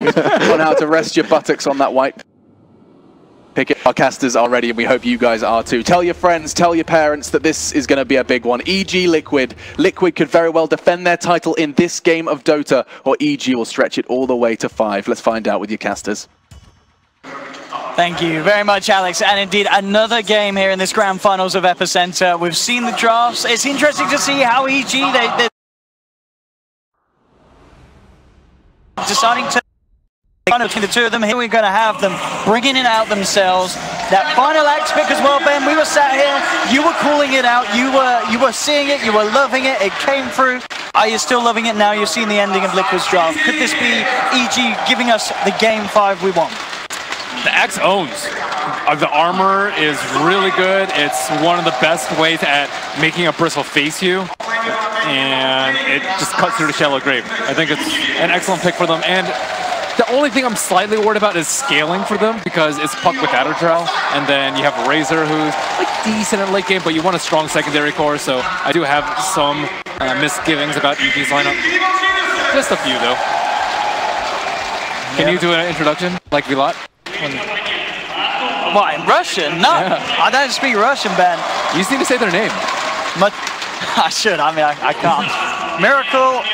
on how to rest your buttocks on that white picket. Our casters are ready, and we hope you guys are too. Tell your friends, tell your parents that this is going to be a big one. EG Liquid. Liquid could very well defend their title in this game of Dota, or EG will stretch it all the way to 5. Let's find out with your casters. Thank you very much, Alex. And indeed, another game here in this grand finals of EPICENTER. We've seen the drafts. It's interesting to see how EG, they're deciding to between the two of them. Here we're going to have them bringing it out themselves. That final axe pick as well, Ben. We were sat here. You were calling it out. You were seeing it. You were loving it. It came through. Are you still loving it now? You've seen the ending of Liquid's draft. Could this be EG giving us the game 5 we want? The axe owns. The armor is really good. It's one of the best ways at making a bristle face you, and it just cuts through the shallow grave. I think it's an excellent pick for them. And the only thing I'm slightly worried about is scaling for them, because it's Puck with Addertrail, and then you have Razor, who's like decent in late game, but you want a strong secondary core. So I do have some misgivings about EG's lineup. Just a few, though. Can you do an introduction like Vilat? What, in Russian? No, yeah. I don't speak Russian, Ben. You just need to say their name. I should. I mean, I can't. Miracle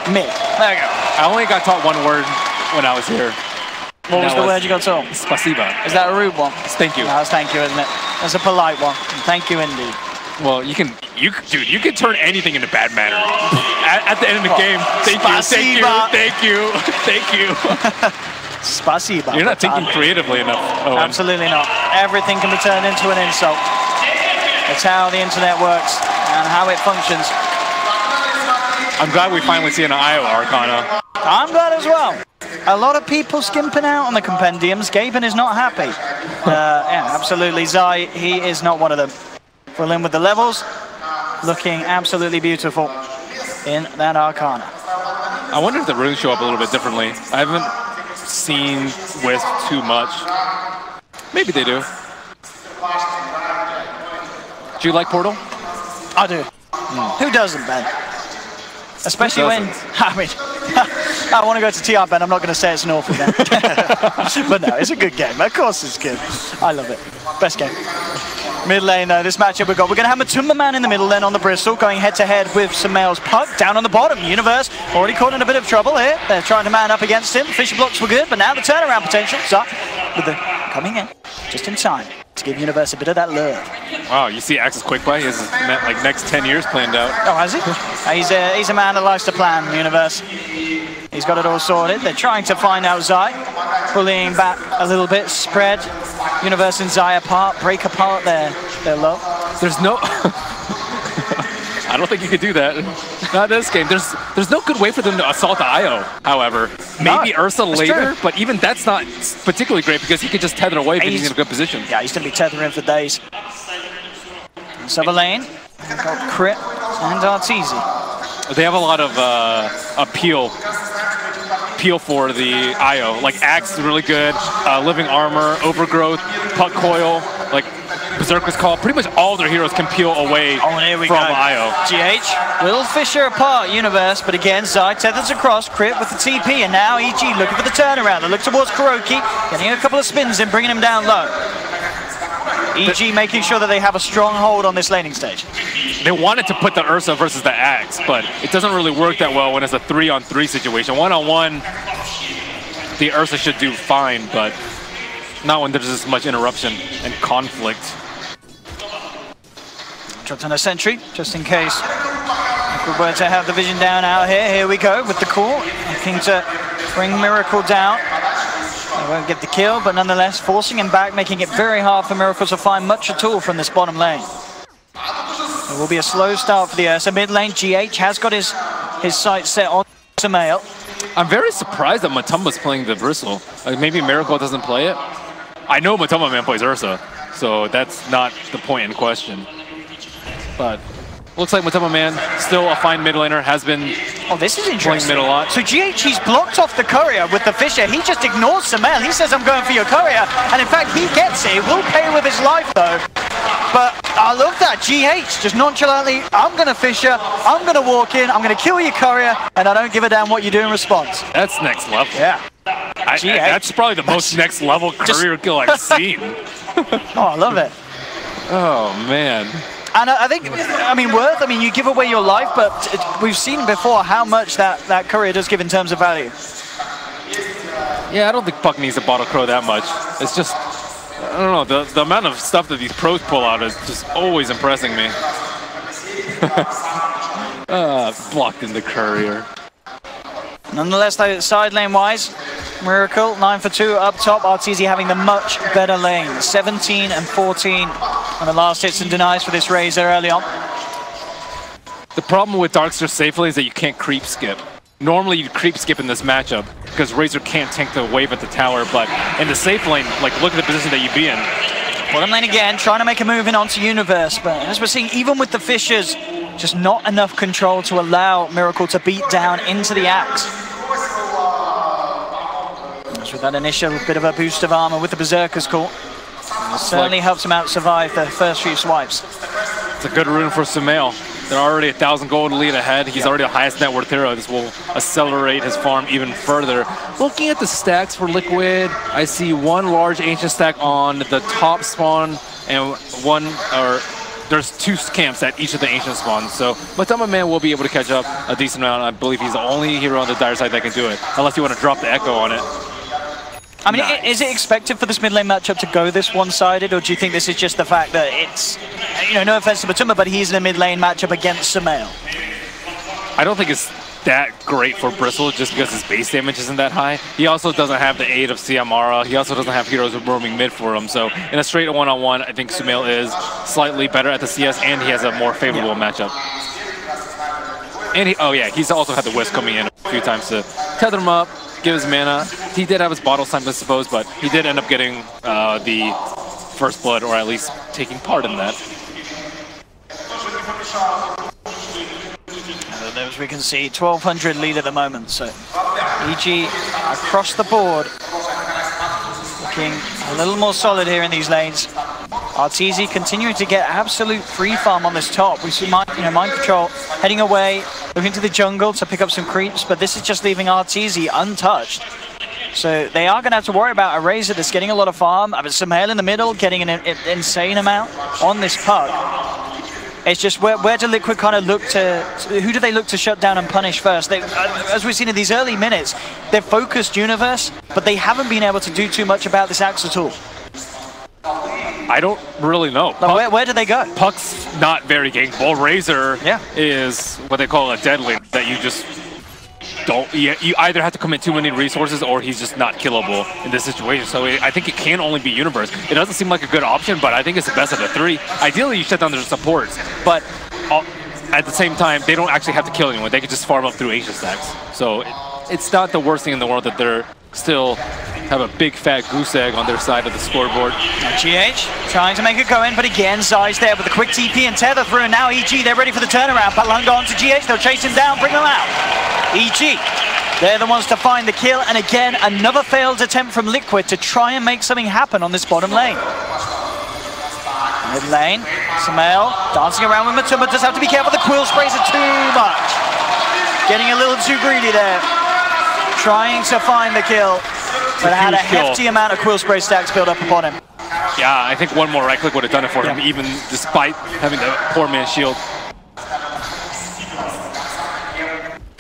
Me. There we go. I only got taught one word when I was here. What was the word you got taught? Spasiba. Is that a rude one? It's thank you. No, that's thank you, isn't it? That's a polite one. Thank you indeed. Well, dude, you can turn anything into bad manner. At the end of the game, thank you, thank you, thank you, thank you. Spasiba. You're not thinking creatively enough, Owen. Absolutely not. Everything can be turned into an insult. It's how the internet works and how it functions. I'm glad we finally see an IO Arcana. I'm glad as well. A lot of people skimping out on the compendiums. Gaben is not happy. Yeah, absolutely. Zai, he is not one of them. Full in with the levels. Looking absolutely beautiful in that Arcana. I wonder if the runes show up a little bit differently. I haven't seen Wisp too much. Maybe they do. Do you like Portal? I do. Who doesn't, Ben? Especially when, I mean, I want to go to TR, Ben. I'm not going to say it's an awful game. But no, it's a good game. Of course it's good. I love it. Best game. Mid lane, though, this matchup we've got. We're going to have Matumba Man in the middle then on the Bristle, going head-to-head with Sumail's Puck. Down on the bottom, Universe already caught in a bit of trouble here. They're trying to man up against him. Fisher blocks were good, but now the turnaround potential. So, with the coming in, just in time to give Universe a bit of that lure. Wow, you see Axe's quick play? He has like next 10 years planned out. Oh, has he? He's a man that likes to plan, Universe. He's got it all sorted. They're trying to find out Zai, bullying back a little bit, spread Universe and Zai apart, break apart their love. There's no... I don't think you could do that. Not this game. There's no good way for them to assault the IO, however. Maybe Ursa later, but even that's not particularly great because he could just tether away if he's in a good position. Yeah, he's going to be tethering for days. Sub lane, we've got Crit and Arteezy. They have a lot of appeal for the IO. Like Axe is really good, Living Armor, Overgrowth, Puck Coil, like Berserker's Call. Pretty much all their heroes can peel away from IO. GH will Fisher apart Universe, but again, Zai tethers across, Crit with the TP, and now EG looking for the turnaround. They look towards Kuroki, getting a couple of spins in, bringing him down low. EG making sure that they have a strong hold on this laning stage. They wanted to put the Ursa versus the Axe, but it doesn't really work that well when it's a 3-on-3 situation. 1-on-1, the Ursa should do fine, but not when there's this much interruption and conflict. Dropped on a sentry, just in case we were to have the vision down out here. Here we go with the call, looking to bring Miracle down. They won't get the kill, but nonetheless forcing him back, making it very hard for Miracle to find much at all from this bottom lane. It will be a slow start for the Ursa. Mid lane, GH has got his sights set on Sumail. I'm very surprised that Matumba's playing the Bristle. Like maybe Miracle doesn't play it. I know Matumba Man plays Ursa, so that's not the point in question. But looks like Matumba Man, still a fine mid laner, has been this is interesting. Mid a lot. So GH, he's blocked off the courier with the Fisher. He just ignores Sumail. He says, I'm going for your courier. And in fact, he gets it. He will pay with his life, though. But I love that. GH just nonchalantly, I'm going to Fisher, I'm going to walk in, I'm going to kill your courier, and I don't give a damn what you do in response. That's next level. Yeah. That's probably the most next level career kill I've seen. Oh, I love it. Oh, man. And I think, Worth, you give away your life, but we've seen before how much that career does give in terms of value. Yeah, I don't think Puck needs to bottle crow that much. It's just, I don't know, the amount of stuff that these pros pull out is just always impressing me. Blocked in the courier. Nonetheless, though, side lane wise, Miracle 9 for 2 up top. RTZ having the much better lane, 17 and 14 on the last hits and denies for this Razor early on. The problem with Darkster safely is that you can't creep skip. Normally you creep skip in this matchup because Razor can't tank the wave at the tower, but in the safe lane, like, look at the position that you'd be in. Bottom lane again, trying to make a move in onto Universe, but as we're seeing, even with the Fissures, just not enough control to allow Miracle to beat down into the Axe. As with that initial bit of a boost of armor with the Berserker's call, certainly helps him out survive the first few swipes. It's a good rune for Sumail. They're already 1,000 gold lead ahead. He's already the highest net worth hero. This will accelerate his farm even further. Looking at the stacks for Liquid, I see one large ancient stack on the top spawn and there's 2 camps at each of the ancient spawns. So Matama Man will be able to catch up a decent amount. I believe he's the only hero on the dire side that can do it, unless you want to drop the Echo on it. Nice. Is it expected for this mid lane matchup to go this one-sided, or do you think this is just the fact that it's, no offense to Matuma, but he's in a mid lane matchup against Sumail? I don't think it's that great for Bristle just because his base damage isn't that high. He also doesn't have the aid of Siamara. He also doesn't have heroes roaming mid for him. So in a straight one-on-one, I think Sumail is slightly better at the CS, and he has a more favorable matchup. And he's also had the Wisp coming in a few times to tether him up, give his mana. He did have his bottle time, I suppose, but he did end up getting the first blood, or at least taking part in that. As we can see, 1,200 lead at the moment, so EG across the board looking a little more solid here in these lanes. RTZ continuing to get absolute free farm on this top. We see Mind Control heading away, looking to the jungle to pick up some creeps, but this is just leaving RTZ untouched. So they are going to have to worry about a Razor that's getting a lot of farm. Sumail in the middle, getting an insane amount on this Puck. It's just where do Liquid kind of look to, who do they look to shut down and punish first? As we've seen in these early minutes, they've focused Universe, but they haven't been able to do too much about this Axe at all. I don't really know. Like, where do they go? Puck's not very gankable. Razor is what they call a dead lane that you just don't. You either have to commit too many resources or he's just not killable in this situation. So I think it can only be Universe. It doesn't seem like a good option, but I think it's the best of the 3. Ideally, you shut down their supports, but at the same time, they don't actually have to kill anyone. They can just farm up through ancient stacks. So it's not the worst thing in the world that they're still have a big fat goose egg on their side of the scoreboard. Now GH trying to make it go in, but again, Zai's there with a quick TP and tether through, and now EG, they're ready for the turnaround. Palunga onto GH, they'll chase him down, bring him out. EG, they're the ones to find the kill, and again, another failed attempt from Liquid to try and make something happen on this bottom lane. Mid lane, Sumail dancing around with Matuma, does have to be careful, the quill sprays are too much. Getting a little too greedy there. Trying to find the kill, but had a hefty amount of quill spray stacks built up upon him. Yeah, I think one more right click would have done it for him, even despite having the poor man's shield.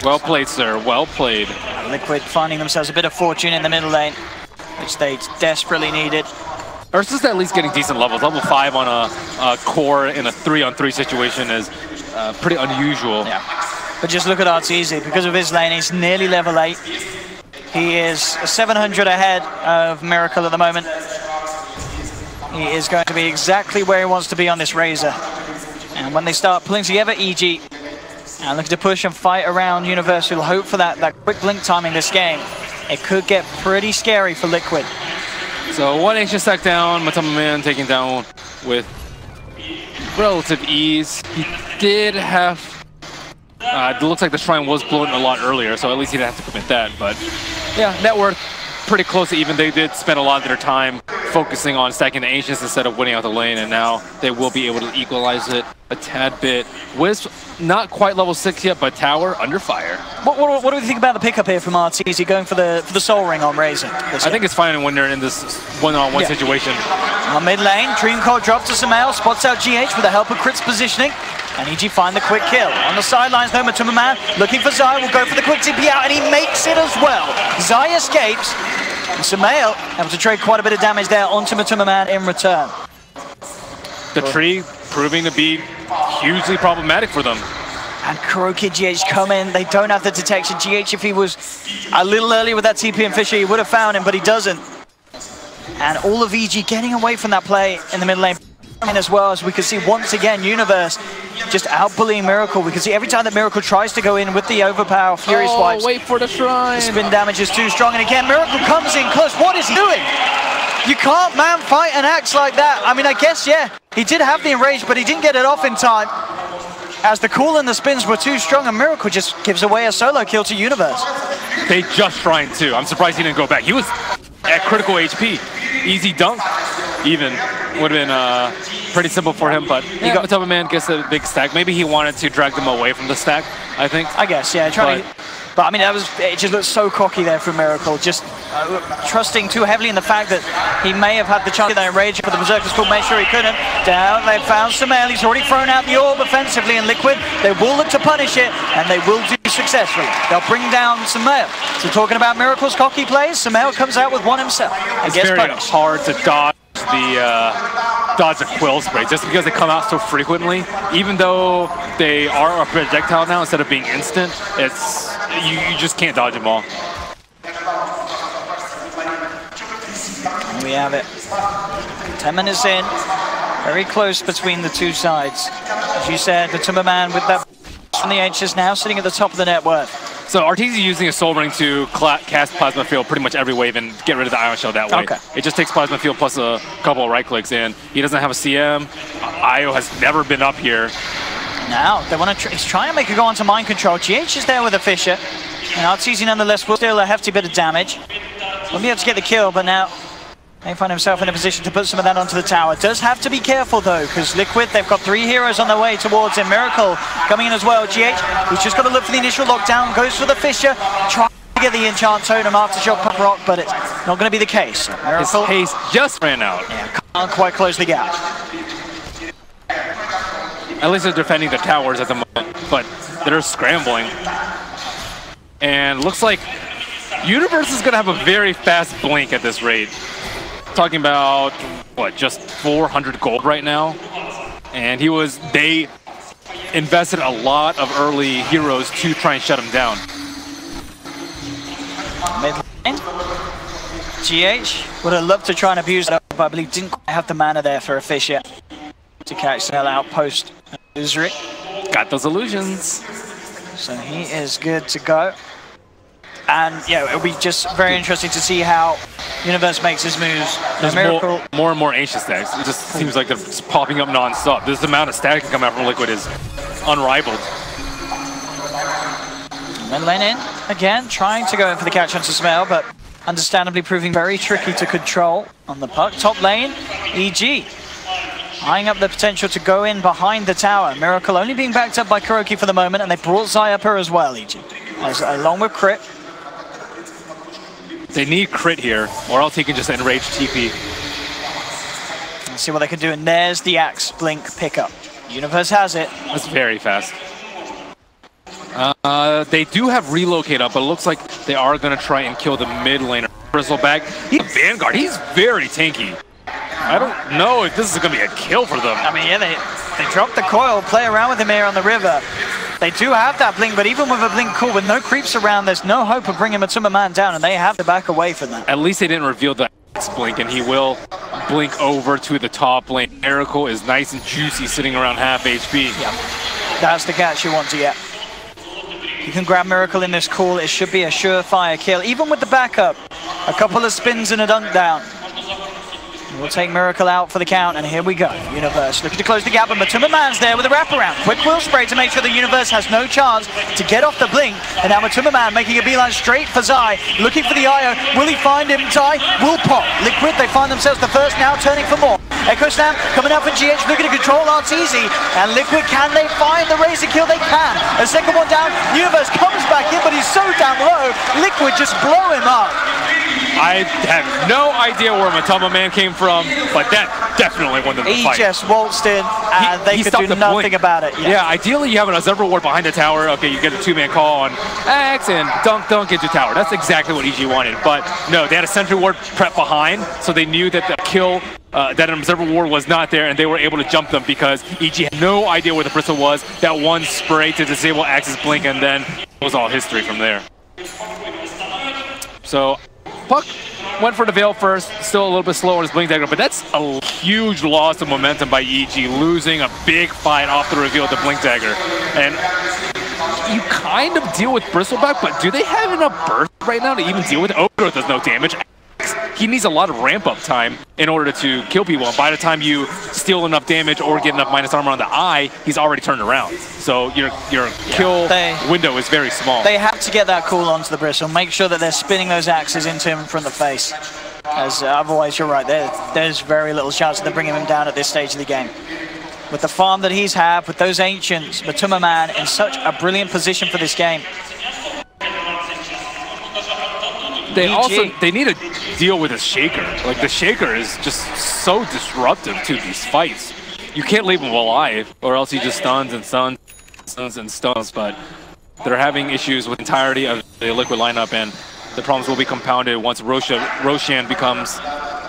Well played, sir. Well played. Liquid finding themselves a bit of fortune in the middle lane, which they desperately needed. Ursa's at least getting decent levels. Level 5 on a core in a 3-on-3 situation is pretty unusual. Yeah. But just look at RTZ, because of his lane, he's nearly level 8. He is 700 ahead of Miracle at the moment. He is going to be exactly where he wants to be on this Razor. And when they start pulling together, EG, and looking to push and fight around Universe, we'll hope for that quick blink timing this game. It could get pretty scary for Liquid. So one ancient stack down, Matama Man taken down with relative ease. He did have... it looks like the shrine was blown a lot earlier, so at least he didn't have to commit that. But yeah, net worth pretty close to even. They did spend a lot of their time focusing on stacking the Ancients instead of winning out the lane, and now they will be able to equalize it a tad bit. Wisp, not quite level 6 yet, but Tower under fire. What do we think about the pickup here from RTZ going for the Soul Ring on Raisin? I think it's fine when they're in this one-on-one situation. On mid lane, Dreamcoat drops to Sumail, spots out GH with the help of Crit's positioning, and EG find the quick kill. On the sidelines though, Matuma Man looking for Zai, will go for the quick TP out, and he makes it as well. Zai escapes, and Sumail able to trade quite a bit of damage there onto Matuma Man in return. The tree proving to be hugely problematic for them. And Kuroki GH come in, they don't have the detection. GH, if he was a little earlier with that TP and Fisher, he would have found him, but he doesn't. And all of EG getting away from that play in the mid lane. And as well as we can see once again, Universe just out-bullying Miracle. We can see every time that Miracle tries to go in with the overpower Fury swipes. Wait for the shrine. The spin damage is too strong, and again, Miracle comes in close. What is he doing? You can't man fight an axe like that. I mean, I guess, yeah, he did have the enrage, but he didn't get it off in time, as the cool and the spins were too strong, and Miracle just gives away a solo kill to Universe. They just shrined too. I'm surprised he didn't go back. He was at critical HP. Easy dunk, even. Would have been pretty simple for him, but he got Matuma Man, gets a big stack. Maybe he wanted to drag them away from the stack, I think. I guess, yeah. But I mean, it just looked so cocky there from Miracle, just trusting too heavily in the fact that he may have had the chance to get that enrage, but the Berserker's Call made sure he couldn't. Down, they've found Sumail. He's already thrown out the orb offensively, and Liquid, they will look to punish it, and they will do successfully. They'll bring down Sumail. So talking about Miracle's cocky plays, Sumail comes out with one himself and gets punished. It's very hard to dodge the quill spray just because they come out so frequently. Even though they are a projectile now instead of being instant, it's you just can't dodge them all. And we have it. 10 minutes in, very close between the two sides. As you said, the Matuma Man with that from the H's now sitting at the top of the net worth. So RTZ using a Soul Ring to cast Plasma Field pretty much every wave and get rid of the Ion Shell that way. Okay. It just takes Plasma Field plus a couple of right clicks in. He doesn't have a CM. Io has never been up here. Now, they want to he's trying to make a go onto Mind Control. GH is there with a Fisher. And RTZ nonetheless will steal a hefty bit of damage. Won't be able to get the kill, but now they find himself in a position to put some of that onto the tower. Does have to be careful though, because Liquid, they've got 3 heroes on their way towards him. Miracle coming in as well. GH, he's just got to look for the initial lockdown, goes for the Fisher, trying to get the enchant totem Aftershock Pop Rock, but it's not going to be the case. Miracle, his haste just ran out. Yeah, can't quite close the gap. At least they're defending the towers at the moment, but they're scrambling. And looks like Universe is going to have a very fast blink at this rate. Talking about, what, just 400 gold right now? And they invested a lot of early heroes to try and shut him down. Mid lane. GH would have loved to try and abuse it, but I believe didn't quite have the mana there for a fish yet to catch Cell out post Uzuri. Got those illusions. So he is good to go. And yeah, it'll be just very interesting to see how Universe makes his moves. There's more and more Ancient stacks. It just seems like they're just popping up non-stop. This amount of stack can come out from Liquid is unrivaled. Mid lane in, again, trying to go in for the catch onto Sumail, but understandably proving very tricky to control on the puck. Top lane, EG. Eyeing up the potential to go in behind the tower. Miracle only being backed up by Kuroki for the moment, and they brought Zai up her as well, EG. Along with Crit. They need Crit here, or else he can just enrage TP. Let's see what they can do, and there's the Axe Blink pickup. Universe has it. That's very fast. They do have Relocate up, but it looks like they are going to try and kill the mid laner. Bristleback, he's a Vanguard, he's very tanky. I don't know if this is going to be a kill for them. I mean, yeah, they dropped the coil, play around with him here on the river. They do have that blink, but even with a blink cool, with no creeps around, there's no hope of bringing Matuma Man down, and they have to back away from that. At least they didn't reveal the blink, and he will blink over to the top lane. Miracle is nice and juicy, sitting around half HP. Yeah, that's the catch you want to get. You can grab Miracle in this call, it should be a surefire kill. Even with the backup, a couple of spins and a dunk down. We'll take Miracle out for the count, and here we go. Universe looking to close the gap, and Matuma Man's there with a wraparound. Quick wheel spray to make sure the Universe has no chance to get off the blink. And now Matuma Man making a beeline straight for Zai, looking for the IO. Will he find him? Zai will pop. Liquid, they find themselves the first now, turning for more. Echo Slam coming out for GH, looking to control Arteezy. And Liquid, can they find the Razor kill? They can. A second one down. Universe comes back in, but he's so down low. Liquid just blow him up. I have no idea where Matuma Man came from, but that definitely won them the fight. He just waltzed in, and they could do nothing about it. Yeah, ideally you have an observer ward behind the tower. Okay, you get a two-man call on X and dunk into tower. That's exactly what EG wanted. But no, they had a sentry ward prep behind, so they knew that the kill, that an observer ward was not there, and they were able to jump them because EG had no idea where the Bristle was. That one spray to disable Ax's blink, and then it was all history from there. So Puck went for the Veil first, still a little bit slow on his Blink Dagger, but that's a huge loss of momentum by EG, losing a big fight off the reveal of the Blink Dagger. And you kind of deal with Bristleback, but do they have enough burst right now to even deal with it? Ogre does no damage. He needs a lot of ramp-up time in order to kill people, and by the time you steal enough damage or get enough minus armor on the eye, he's already turned around. So your kill window is very small. They have to get that cool onto the Bristle, make sure that they're spinning those axes into him from the face, as otherwise you're right, there's very little chance of them bringing him down at this stage of the game. With the farm that he's had, with those Ancients, Matuma Man in such a brilliant position for this game. They need to deal with a Shaker. Like, the Shaker is just so disruptive to these fights. You can't leave him alive, or else he just stuns and stuns, and stuns, but they're having issues with the entirety of the Liquid lineup, and the problems will be compounded once Roshan becomes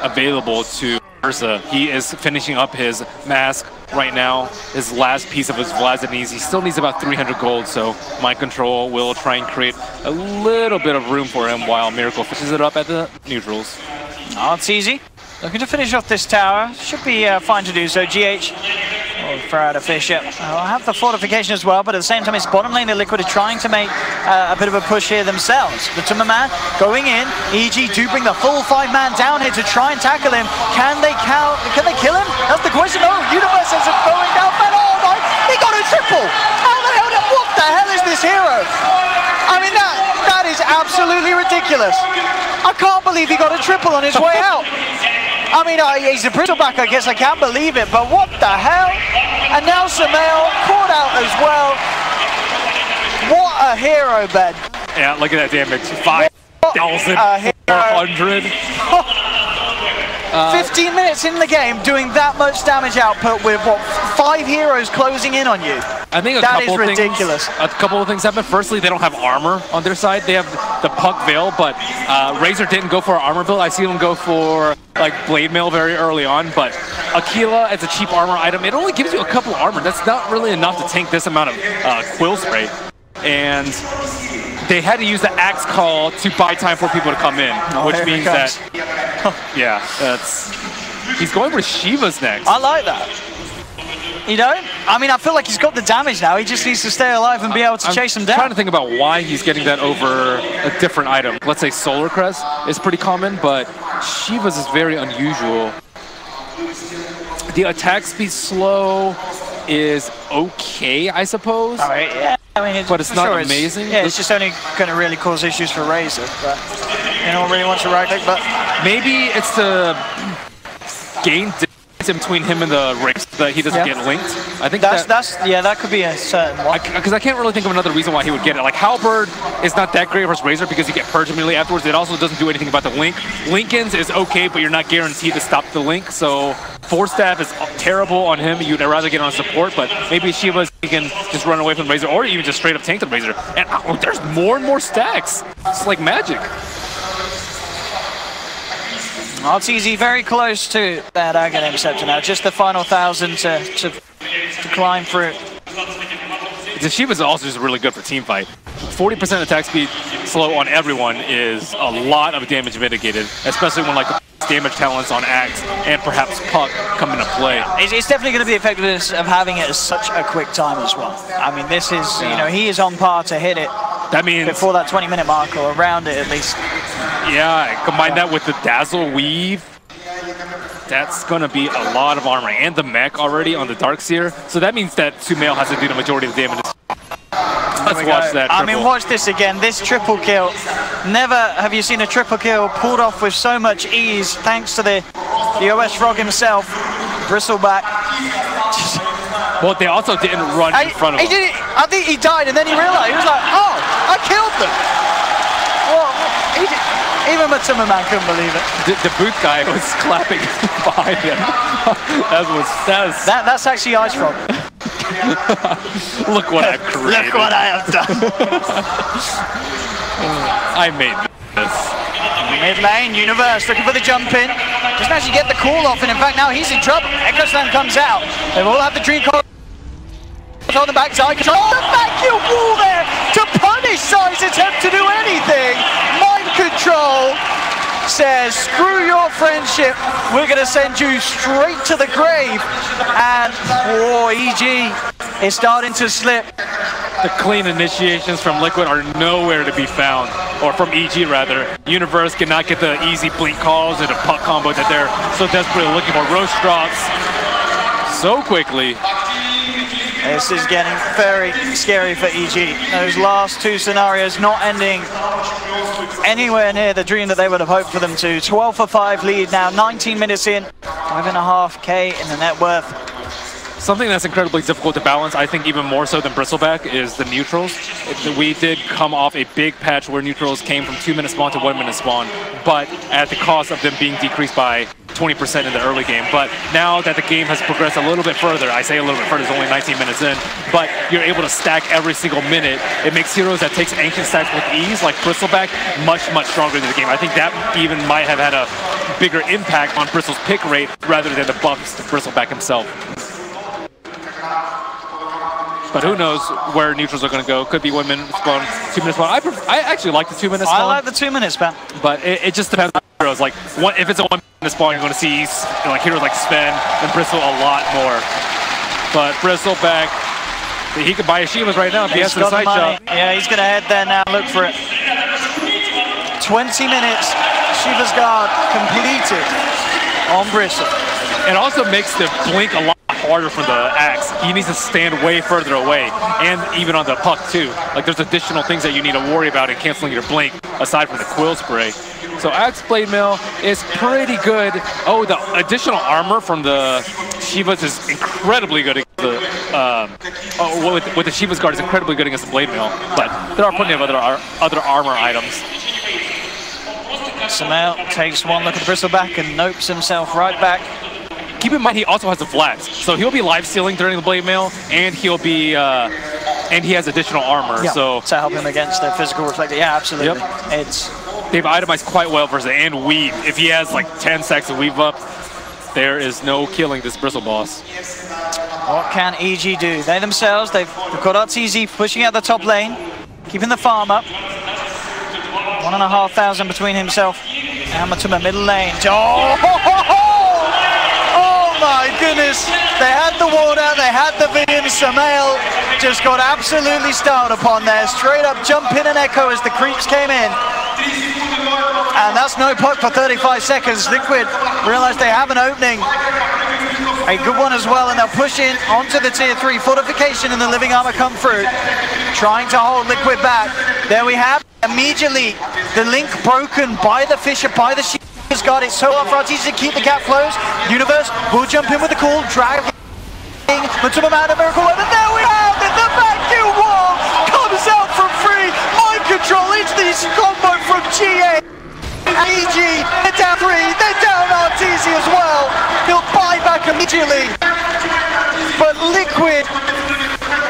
available to Ursa. He is finishing up his mask right now, his last piece of his Vlad. He still needs about 300 gold, so Mind Control will try and create a little bit of room for him while Miracle fishes it up at the neutrals. Oh, it's easy. Looking to finish off this tower. Should be fine to do so. GH will throw out a fish. I'll have the fortification as well, but at the same time, it's bottom lane. The Liquid are trying to make a bit of a push here themselves. Matuma Man going in. EG do bring the full 5-man down here to try and tackle him. Can they kill him? That's the question. Oh, Universe ends up going down. But oh my, he got a triple. How the hell? What the hell is this hero? I mean, that is absolutely ridiculous. I can't believe he got a triple on his way out. I mean, he's a Bristleback, I guess. I can't believe it, but what the hell? And now Samael caught out as well. What a hero, Ben. Yeah, look at that damage. 5,400. 15 minutes in the game, doing that much damage output with, what, 5 heroes closing in on you? I think that is ridiculous. A couple of things happen. Firstly, they don't have armor on their side. They have the Puck Veil, but Razor didn't go for an armor build. I see them go for like Blade Mail very early on, but Aquila as a cheap armor item, it only gives you a couple of armor. That's not really enough to tank this amount of Quill Spray. And they had to use the Axe Call to buy time for people to come in, which means that, yeah, he's going for Shiva's next. I like that. You know? I mean, I feel like he's got the damage now. He just needs to stay alive and be able to chase him down. I'm trying to think about why he's getting that over a different item. Let's say Solar Crest is pretty common, but Shiva's is very unusual. The attack speed slow is okay, I suppose. All right, yeah. I mean, but it's not amazing. Yeah, it's just only going to really cause issues for Razor. But you know, really wants to right click, but maybe it's the gain distance in between him and the race that he doesn't get linked. I think that could be a certain one. Because I can't really think of another reason why he would get it. Like Halberd is not that great versus Razor because you get purged immediately afterwards. It also doesn't do anything about the link. Linken's is okay, but you're not guaranteed to stop the link. So Force Staff is terrible on him. You'd rather get on support, but maybe Shiva's can just run away from the Razor, or even just straight up tank the Razor. And there's more and more stacks. It's like magic. Arteezy very close to that Aghanim Scepter now. Just the final 1,000 to climb through. The Shiva's also just really good for team fight. 40% attack speed slow on everyone is a lot of damage mitigated, especially when like the damage talents on Axe and perhaps Puck come into play. It's definitely going to be the effectiveness of having it at such a quick time as well. I mean, this is, you know, he is on par to hit it. That means before that 20-minute mark or around it at least. Yeah, combine that with the Dazzle Weave. that's going to be a lot of armor and the mech already on the Darkseer. So that means that Sumail has to do the majority of the damage. Let's watch that triple. I mean, watch this again. This triple kill. Never have you seen a triple kill pulled off with so much ease, thanks to the OS Frog himself, Bristleback. Well, they also didn't run in front of him. I think he died, and then he realized, he was like, oh, I killed them. Well, even Matsuma Man couldn't believe it. The boot guy was clapping behind him. That's actually Ice Frog. Look what I've created. Look what I have done. I made this. Mid lane, Universe looking for the jump in. Doesn't actually get the call off, and in fact now he's in trouble. Echo Slam comes out. They will have the Dream Call on the backside. Control the vacuum wall there to punish Sai's attempt to do anything. Mind Control says, screw your friendship, we're going to send you straight to the grave. And EG is starting to slip. The clean initiations from Liquid are nowhere to be found, or from EG rather. Universe cannot get the easy blink calls or the puck combo that they're so desperately looking for. Roche drops so quickly. This is getting very scary for EG. Those last two scenarios not ending anywhere near the dream that they would have hoped for them to. 12 for 5 lead now, 19 minutes in, 5.5K in the net worth. Something that's incredibly difficult to balance, I think even more so than Bristleback, is the neutrals. We did come off a big patch where neutrals came from 2-minute spawn to 1-minute spawn, but at the cost of them being decreased by 20% in the early game. But now that the game has progressed a little bit further, I say a little bit further, it's only 19 minutes in, but you're able to stack every single minute. It makes heroes that takes ancient stacks with ease, like Bristleback, much, much stronger in the game. I think that even might have had a bigger impact on Bristle's pick rate rather than the buffs to Bristleback himself. But who knows where neutrals are going to go. Could be 1-minute spawn, 2-minute spawn. I actually like the 2-minute spawn. I like the 2-minute spawn. But it just depends on heroes. Like, if it's a 1-minute spawn, you're going to see like heroes like Sven and Bristle a lot more. But Bristleback, he could buy Shivas right now if he has the side shot. Yeah, he's going to head there now, look for it. 20 minutes, Shiva's guard completed on Bristle. It also makes the blink a lot harder for the Axe. He needs to stand way further away, and even on the puck too. Like, there's additional things that you need to worry about in canceling your blink aside from the Quill Spray. So Axe Blade Mail is pretty good. Oh, the additional armor from the Shivas is incredibly good against the with the Shiva's guard is incredibly good against the Blade Mail, but there are plenty of other armor items. Sumail takes one look at the Bristleback and nopes himself right back. Keep in mind he also has the flats, so he'll be live stealing during the Blade Mail, and he'll be and he has additional armor. Yeah, so to help him against the physical reflector. Yeah, absolutely. Yep. They've itemized quite well versus and weave. If he has like 10 stacks of weave up, there is no killing this Bristle boss. What can EG do? They themselves, they've got RTZ pushing out the top lane, keeping the farm up. 1,500 between himself and Matuma middle lane. Oh my goodness! They had the ward out, they had the vision. Sumail just got absolutely styled upon there. Straight up jump in and echo as the creeps came in. And that's no puck for 35 seconds. Liquid realize they have an opening. A good one as well, and they'll push in onto the tier 3. Fortification and the living armor come through. Trying to hold Liquid back. There we have immediately the link broken by the Fisher, by the She's got it so hard for RTZ to keep the gap closed. Universe will jump in with the call, drag Matuma Man, a miracle, and there we have it. The vacuum wall comes out from free. Mind Control into the combo from GA. EG, they're down 3, they're down RTZ as well. He'll buy back immediately. But Liquid,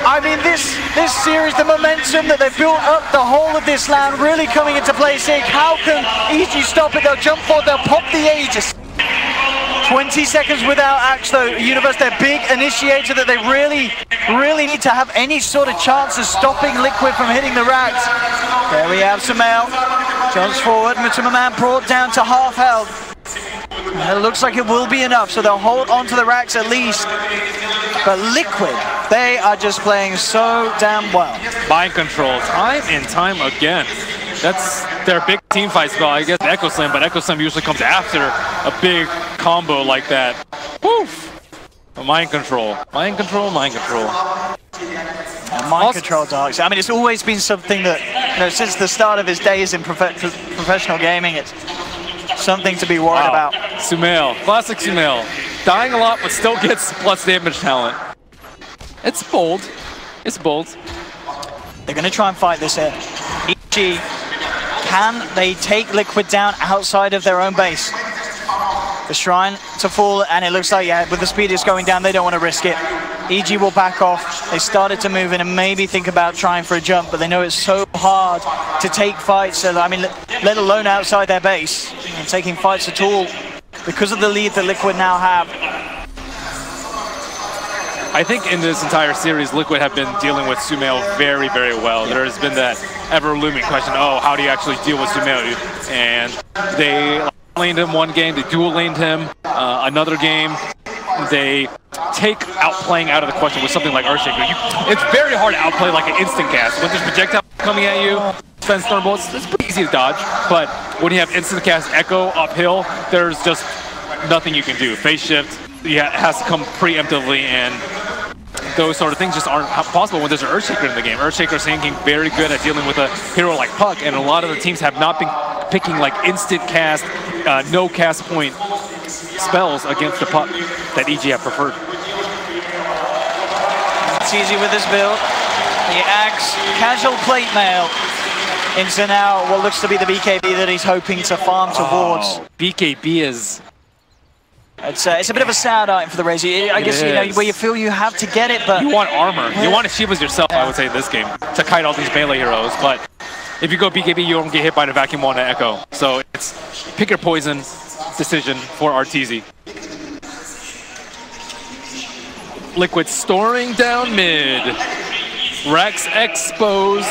I mean, this series, the momentum that they've built up the whole of this land really coming into play. Saying, how can EG stop it? They'll jump forward, they'll pop the Aegis. 20 seconds without Axe though. Universe, their big initiator that they really need to have any sort of chance of stopping Liquid from hitting the racks. There we have Sumail. Jumps forward, Matuma Man brought down to half health. And it looks like it will be enough, so they'll hold on to the racks at least. But Liquid, they are just playing so damn well. Mind Control, time and time again. That's their big team fight spell, I guess, Echo Slam, but Echo Slam usually comes after a big combo like that. Woof! Mind control. Mind control, mind control. Mind control, Darks. I mean, it's always been something that, you know, since the start of his days in professional gaming, it's something to be worried about. Sumail, classic Sumail. Dying a lot, but still gets plus damage talent. It's bold. It's bold. They're going to try and fight this here. EG, can they take Liquid down outside of their own base? The Shrine to fall, and it looks like, yeah, with the speed it's going down, they don't want to risk it. EG will back off. They started to move in and maybe think about trying for a jump, but they know it's so hard to take fights, so, I mean, let alone outside their base, and taking fights at all, because of the lead that Liquid now have. I think in this entire series, Liquid have been dealing with Sumail very, very well. Yeah. There's been that ever-looming question, oh, how do you actually deal with Sumail? And they laned him one game, they dual laned him another game. They take outplaying out of the question with something like Earthshaker. It's very hard to outplay like an instant cast. When there's projectile coming at you, defense storm bolts, it's pretty easy to dodge. But when you have instant cast Echo uphill, there's just nothing you can do. Phase shift, yeah, it has to come preemptively, and those sort of things just aren't possible when there's an Earthshaker in the game. Earthshaker Sand very good at dealing with a hero like Puck, and a lot of the teams have not been picking like instant cast, no cast point spells against the Puck that EG have preferred. It's easy with this build. The Axe, casual plate mail into now what looks to be the BKB that he's hoping to farm towards. BKB is... It's a bit of a sad item for the Razor. I guess, you know, where you feel you have to get it, but... You want armor. You want to Shivas yourself, I would say, in this game, to kite all these melee heroes, but if you go BKB, you don't get hit by the vacuum wand and Echo. So it's pick your poison decision for Arteezy. Liquid storing down mid. Rex exposed.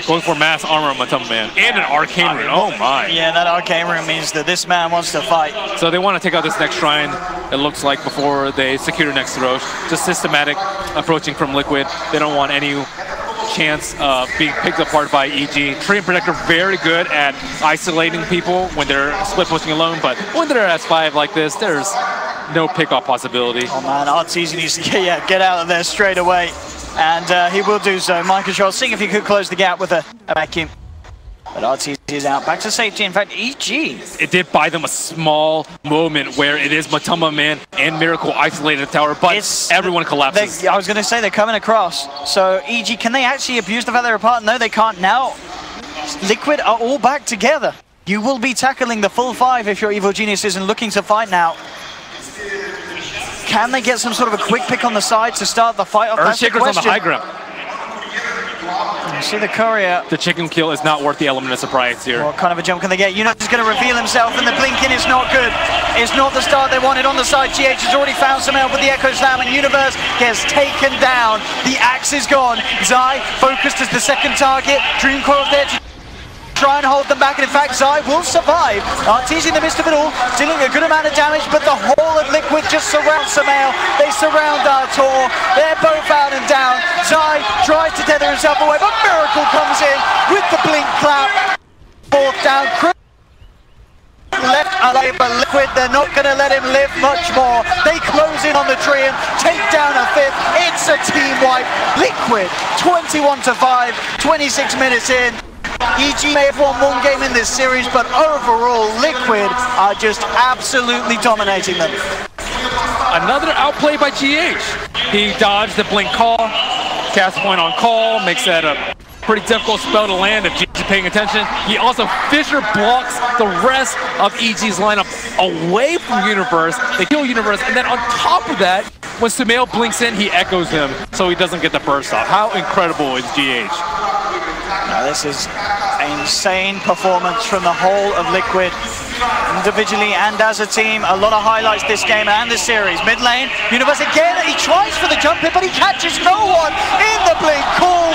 Going for mass armor on Matuma Man. And an Arcane Rune. Oh my. Yeah, that Arcane Rune means that this man wants to fight. So they want to take out this next Shrine, it looks like, before they secure the next Roche. Just systematic approaching from Liquid. They don't want any chance of being picked apart by EG. Tree and Protector very good at isolating people when they're split pushing alone, but when they're S5 like this, there's no pick-off possibility. Oh man, Arteezy needs to get out of there straight away. And he will do so. Mind control, seeing if he could close the gap with a vacuum. But Arteezy is out, back to safety. In fact, EG. It did buy them a small moment where it is Matuma Man and Miracle isolated the tower, but everyone collapses. I was going to say, they're coming across. So EG, can they actually abuse the fact they're apart? No, they can't now. Liquid are all back together. You will be tackling the full 5 if you're Evil Geniuses and looking to fight now. Can they get some sort of a quick pick on the side to start the fight off? Earthshaker's on the high ground. You see the courier. The chicken kill is not worth the element of surprise here. What kind of a jump can they get? Universe is going to reveal himself, and the blinking is not good. It's not the start they wanted on the side. GH has already found some help with the Echo Slam, and Universe gets taken down. The Axe is gone. Zai focused as the second target. Dreamcoil's there to try and hold them back, and in fact Zai will survive. Arteezy in the midst of it all, dealing a good amount of damage, but the whole of Liquid just surrounds Sumail. They surround Artur. They're both out and down. Zai tries to tether himself away, but Miracle comes in with the blink clap. Fourth down. Left alive, but Liquid, they're not going to let him live much more. They close in on the tree and take down a 5th. It's a team wipe. Liquid 21-5, 26 minutes in. EG may have won one game in this series, but overall, Liquid are just absolutely dominating them. Another outplay by GH. He dodged the blink call, cast point on call, makes that a pretty difficult spell to land if GH is paying attention. He also Fissure blocks the rest of EG's lineup away from Universe. They kill Universe, and then on top of that, when Sumail blinks in, he echoes him, so he doesn't get the burst off. How incredible is GH? Now this is an insane performance from the whole of Liquid, individually and as a team. A lot of highlights this game and this series. Mid lane, Universe again, he tries for the jump hit, but he catches no one in the blink call.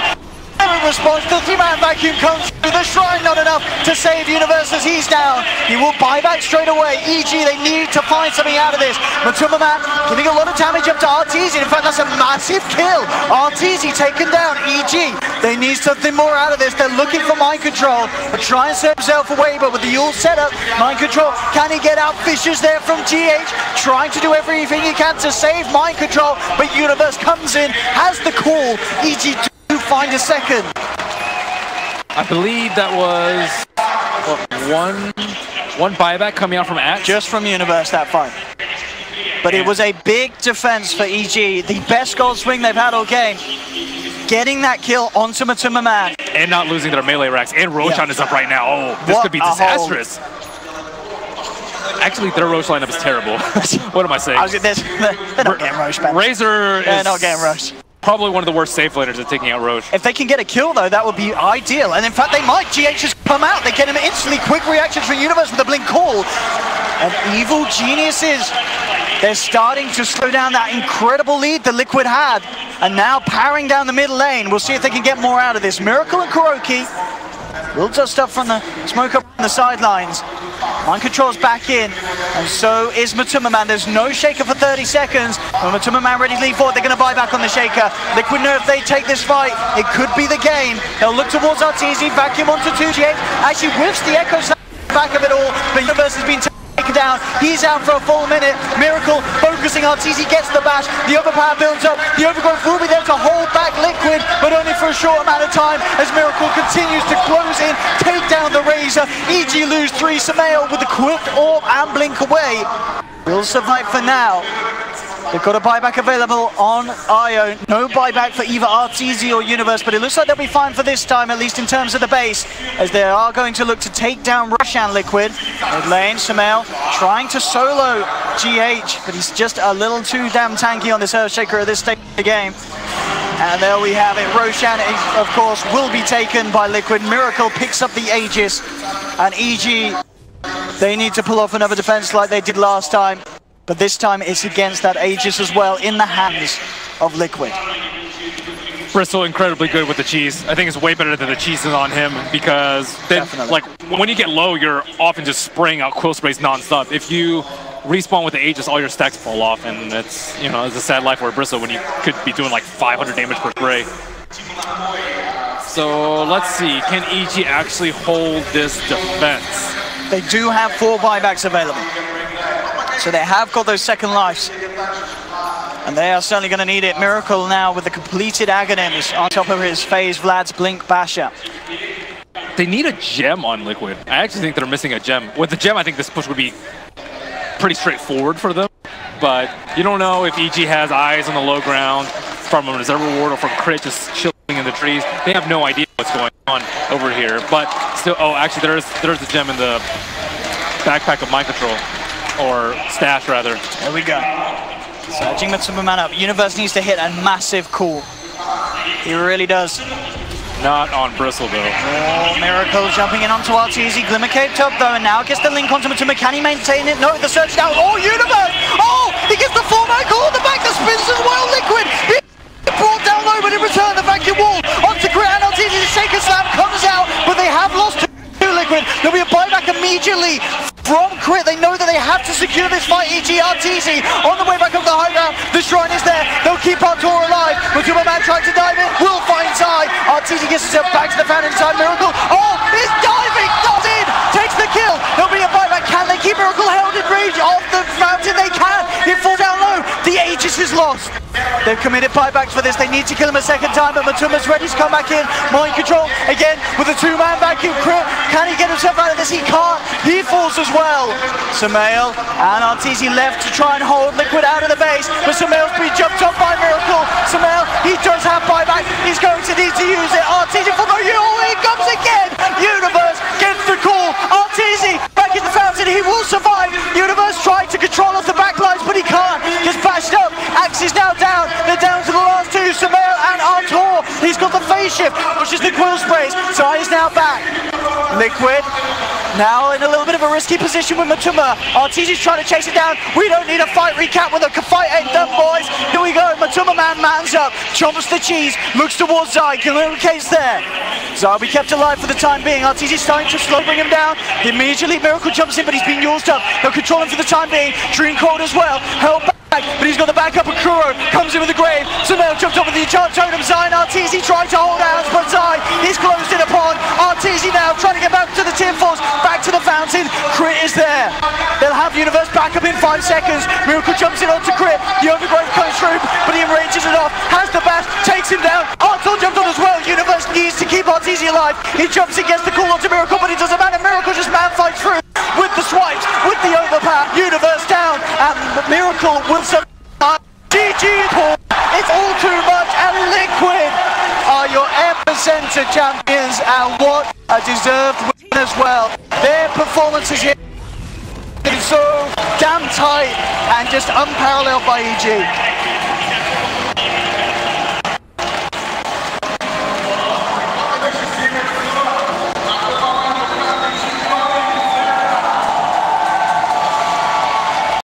Never response, the 3-man vacuum comes through. The Shrine not enough to save Universe as he's down. He will buy back straight away. EG, they need to find something out of this. Matuma Man giving a lot of damage up to Arteezy. In fact, that's a massive kill. Arteezy taken down. EG, They need something more out of this. They're looking for mind control. But try and set himself away, but with the Yule setup, mind control, can he get out? Fissures there from GH, trying to do everything he can to save mind control, but Universe comes in, has the call. EG do find a second. I believe that was one buyback coming out from Axe. Just from Universe that fight. But it was a big defense for EG, the best gold swing they've had all game. Getting that kill onto Matuma Man. And not losing their melee racks. And Roshan is up right now. Oh, this could be disastrous. Actually, their Roche lineup is terrible. What am I saying? They're not getting Roche, man. Razor is not getting Roche. Probably one of the worst safe laners at taking out Roche. If they can get a kill, though, that would be ideal. And in fact, they might. GH has come out. They get him instantly. Quick reactions from Universe with a blink call. And evil geniuses. They're starting to slow down that incredible lead that Liquid had. And now powering down the middle lane. We'll see if they can get more out of this. Miracle and Kuroki will dust up from the smoke up on the sidelines. Mind control's back in, and so is Matuma Man. There's no shaker for 30 seconds. When Matuma Man ready to lead forward, they're going to buy back on the shaker. Liquid know if they take this fight, it could be the game. They'll look towards Arteezy, vacuum onto 2G8. Actually whiffs the Echo Slam back of it all, but Universe has been taken down. He's out for a full minute. Miracle focusing. Arteezy gets the bash. The overpower builds up. The overgrowth will be there to hold back Liquid, but only for a short amount of time as Miracle continues to close in, take down the Razor. EG lose 3. Samael with the quick orb and blink away will survive for now. They've got a buyback available on Io. No buyback for either Arteezy or Universe, but it looks like they'll be fine for this time, at least in terms of the base, as they are going to look to take down Roshan Liquid. Mid lane, Samael trying to solo GH, but he's just a little too damn tanky on this Earthshaker at this stage of the game. And there we have it. Roshan, of course, will be taken by Liquid. Miracle picks up the Aegis, and EG, they need to pull off another defense like they did last time. But this time it's against that Aegis as well, in the hands of Liquid. Bristol incredibly good with the cheese. I think it's way better than the cheese is on him, because then, like, when you get low, you're often just spraying out quill sprays non-stop. If you respawn with the Aegis, all your stacks fall off, and it's, you know, it's a sad life for Bristol when you could be doing like 500 damage per spray. So let's see, can EG actually hold this defense? They do have 4 buybacks available. So they have got those second lives. And they are certainly going to need it. Miracle now with the completed Aghanims on top of his phase, Vlad's Blink Basher. They need a gem on Liquid. I actually think they're missing a gem. With the gem, I think this push would be pretty straightforward for them. But you don't know if EG has eyes on the low ground from a reserve reward or from crit just chilling in the trees. They have no idea what's going on over here. But still, oh, actually, there's the gem in the backpack of Mind Control. Or stash, rather. There we go. Surging Matuma Man up. Universe needs to hit a massive call. He really does. Not on Bristle, though. Oh, Miracle jumping in onto Arteezy. Glimmer caved up, though, and now gets the link onto Matuma. Can he maintain it? No, the surge down. Oh, Universe! Oh, he gets the 4-man call. The back that spins as well. Liquid brought down low, but in return, the vacuum wall onto Crit, and Arteezy. The shaker slam comes out, but they have lost to Liquid. There'll be a buyback immediately from Crit. They know that they have to secure this fight. EG Arteezy on the way back up the high ground. The shrine is there. They'll keep Artur alive. Matuma Man trying to dive in. Will find Zai. Arteezy gets himself back to the fountain inside. Miracle. Oh, he's diving. Got in. Takes the kill. There'll be a buyback. Can they keep Miracle held in range of the fountain? They can. He falls down low. The Aegis is lost. They've committed buybacks for this. They need to kill him a second time, but Matuma's ready to come back in. Mind control again with a 2-man vacuum. Crit. Can he get himself out of this? He can't. He falls as well. Samael and Arteezy left to try and hold Liquid out of the base, but Samael's been jumped up by Miracle. Samael, he does have buyback. He's going to need to use it. Arteezy for the he comes again. Universe gets the call. Arteezy back in the fountain. He will survive. Universe tried to control off the backlines, but he can't. Gets bashed up. Axe is now down. They're down to the last 2. Samael and Artur. He's got the phase shift, pushes the quill sprays. Zai is now back. Liquid now in a little bit of a risky position with Matuma. Arteezy's trying to chase it down. We don't need a fight recap with a fight ain't done, boys. Here we go. Matuma Man mans up, chomps the cheese, looks towards Zai. Communicates there. Zai will be kept alive for the time being. Arteezy's starting to slow bring him down. Immediately Miracle jumps in, but he's been used up. They'll control him for the time being. Dream Cold as well. Held back but he's got the backup of Kuro, comes in with the grave, Sumail jumped up with the enchant totem, Zion Arteezy trying to hold out, but Zion, he's closed in upon Arteezy now, trying to get back to the Team Force, back to the fountain, Crit is there. They'll have Universe back up in 5 seconds, Miracle jumps in onto Crit, the overgrowth comes through, but he enrages it off, has the bash, takes him down, Artel jumped on as well, Universe needs to keep Arteezy alive, he jumps in, gets the call onto Miracle, but it doesn't matter, Miracle just man fights through, with the swipes, with the overpower, Universe down, and Miracle will survive. GG Paul, it's all too much, and Liquid are your Epicenter champions, and what a deserved win as well. Their performances here is so damn tight and just unparalleled by EG.